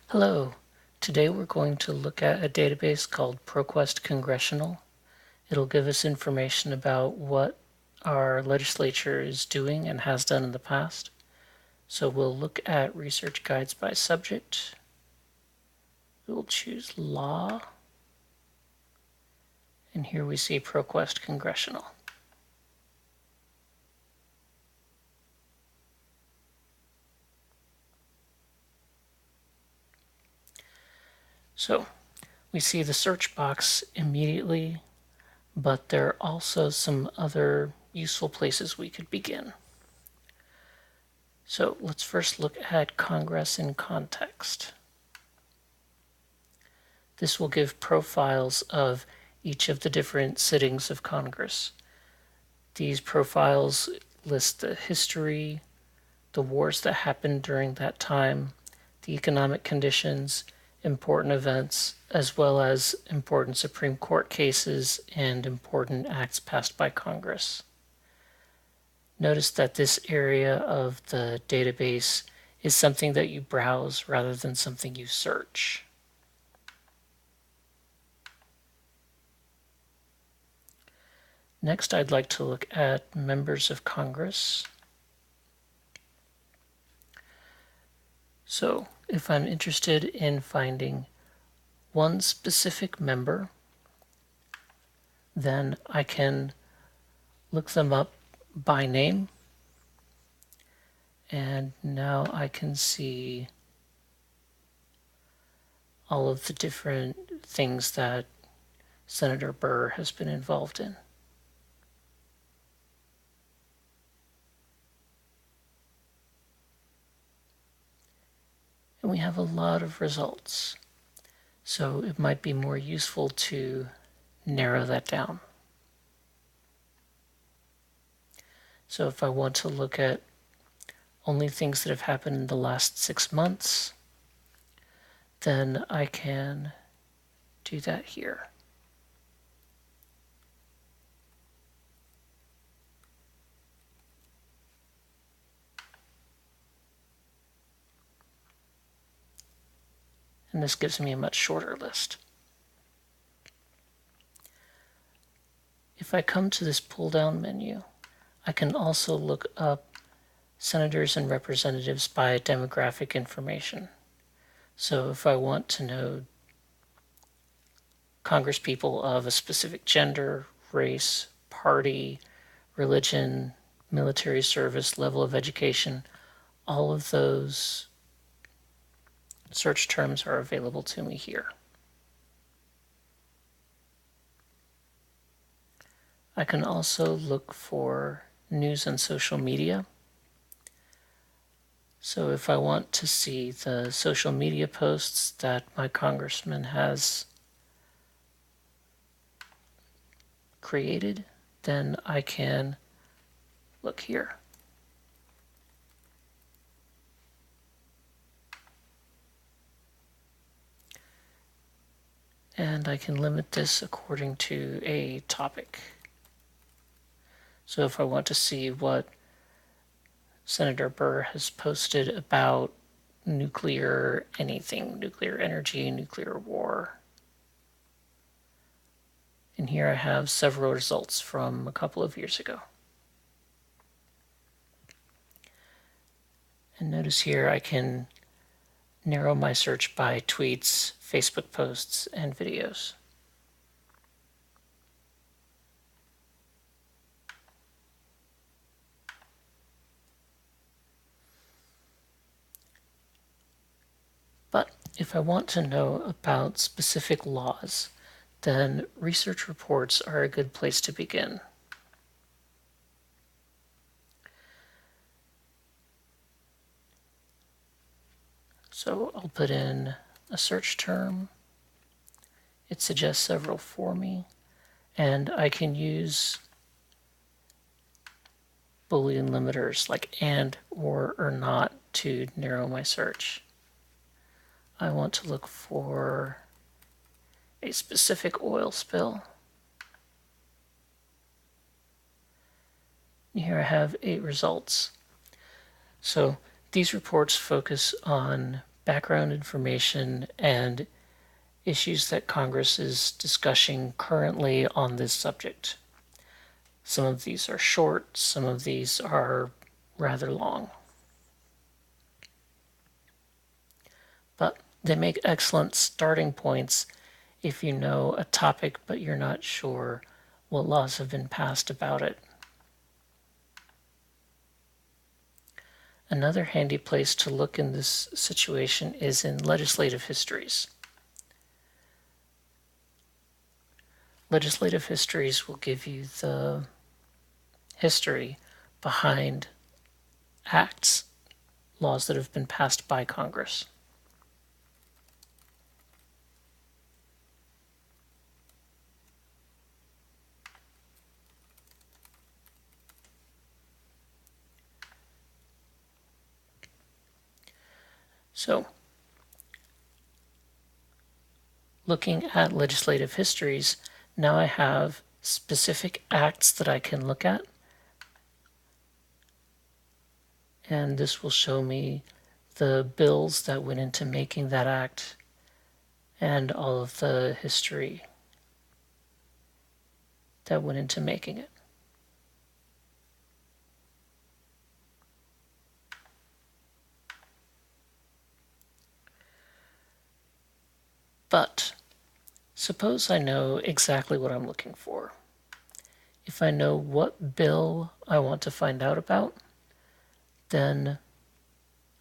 Hello. Today we're going to look at a database called ProQuest Congressional. It'll give us information about what our legislature is doing and has done in the past. So we'll look at research guides by subject. We'll choose law. And here we see ProQuest Congressional. So we see the search box immediately, but there are also some other useful places we could begin. So let's first look at Congress in context. This will give profiles of each of the different sittings of Congress. These profiles list the history, the wars that happened during that time, the economic conditions, important events, as well as important Supreme Court cases and important acts passed by Congress. Notice that this area of the database is something that you browse rather than something you search. Next, I'd like to look at members of Congress. So, if I'm interested in finding one specific member, then I can look them up by name. And now I can see all of the different things that Senator Burr has been involved in. And we have a lot of results. So it might be more useful to narrow that down. So if I want to look at only things that have happened in the last 6 months, then I can do that here. And this gives me a much shorter list. If I come to this pull-down menu, I can also look up senators and representatives by demographic information. So if I want to know congresspeople of a specific gender, race, party, religion, military service, level of education, all of those search terms are available to me here. I can also look for news and social media. So if I want to see the social media posts that my congressman has created, then I can look here. And I can limit this according to a topic. So if I want to see what Senator Burr has posted about nuclear anything, nuclear energy, nuclear war. And here I have several results from a couple of years ago. And notice here I can narrow my search by tweets, Facebook posts, and videos. But if I want to know about specific laws, then research reports are a good place to begin. So I'll put in a search term. It suggests several for me, and I can use Boolean limiters like and, or not to narrow my search. I want to look for a specific oil spill. Here I have 8 results. So these reports focus on background information and issues that Congress is discussing currently on this subject. Some of these are short, some of these are rather long. But they make excellent starting points if you know a topic but you're not sure what laws have been passed about it. Another handy place to look in this situation is in legislative histories. Legislative histories will give you the history behind acts, laws that have been passed by Congress. So, looking at legislative histories, now I have specific acts that I can look at. And this will show me the bills that went into making that act and all of the history that went into making it. But suppose I know exactly what I'm looking for. If I know what bill I want to find out about, then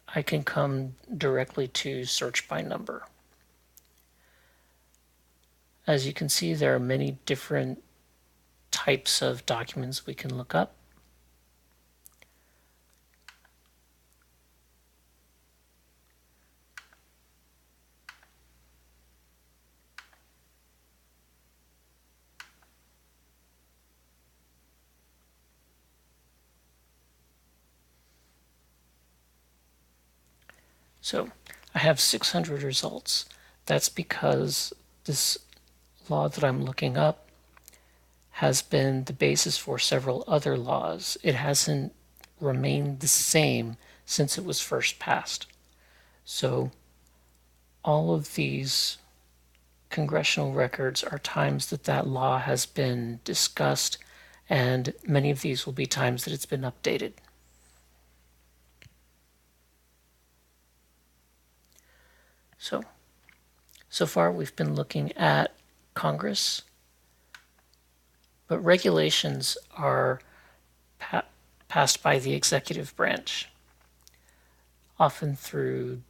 I can come directly to search by number. As you can see, there are many different types of documents we can look up. So I have 600 results. That's because this law that I'm looking up has been the basis for several other laws. It hasn't remained the same since it was first passed. So all of these congressional records are times that that law has been discussed, and many of these will be times that it's been updated. So far we've been looking at Congress, but regulations are passed by the executive branch, often through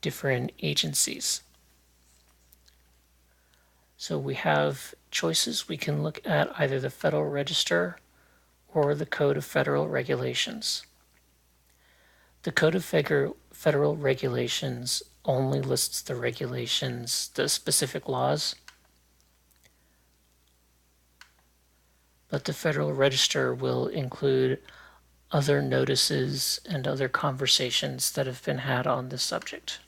different agencies. So we have choices. We can look at either the Federal Register or the Code of Federal Regulations. The Code of Federal Regulations only lists the regulations, the specific laws, but the Federal Register will include other notices and other conversations that have been had on this subject.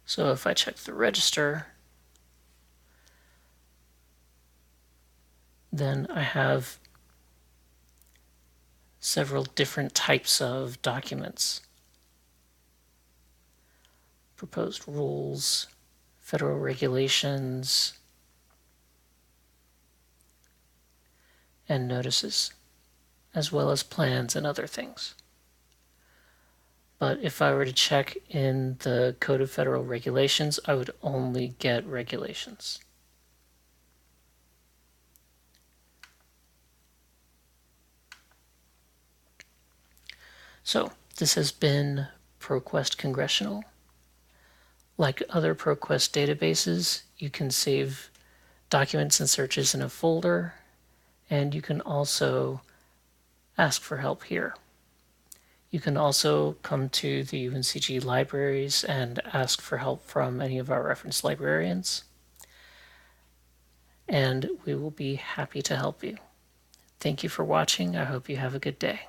So if I check the Register, then I have several different types of documents. Proposed rules, federal regulations, and notices, as well as plans and other things. But if I were to check in the Code of Federal Regulations, I would only get regulations. So this has been ProQuest Congressional. Like other ProQuest databases, you can save documents and searches in a folder, and you can also ask for help here. You can also come to the UNCG libraries and ask for help from any of our reference librarians, and we will be happy to help you. Thank you for watching. I hope you have a good day.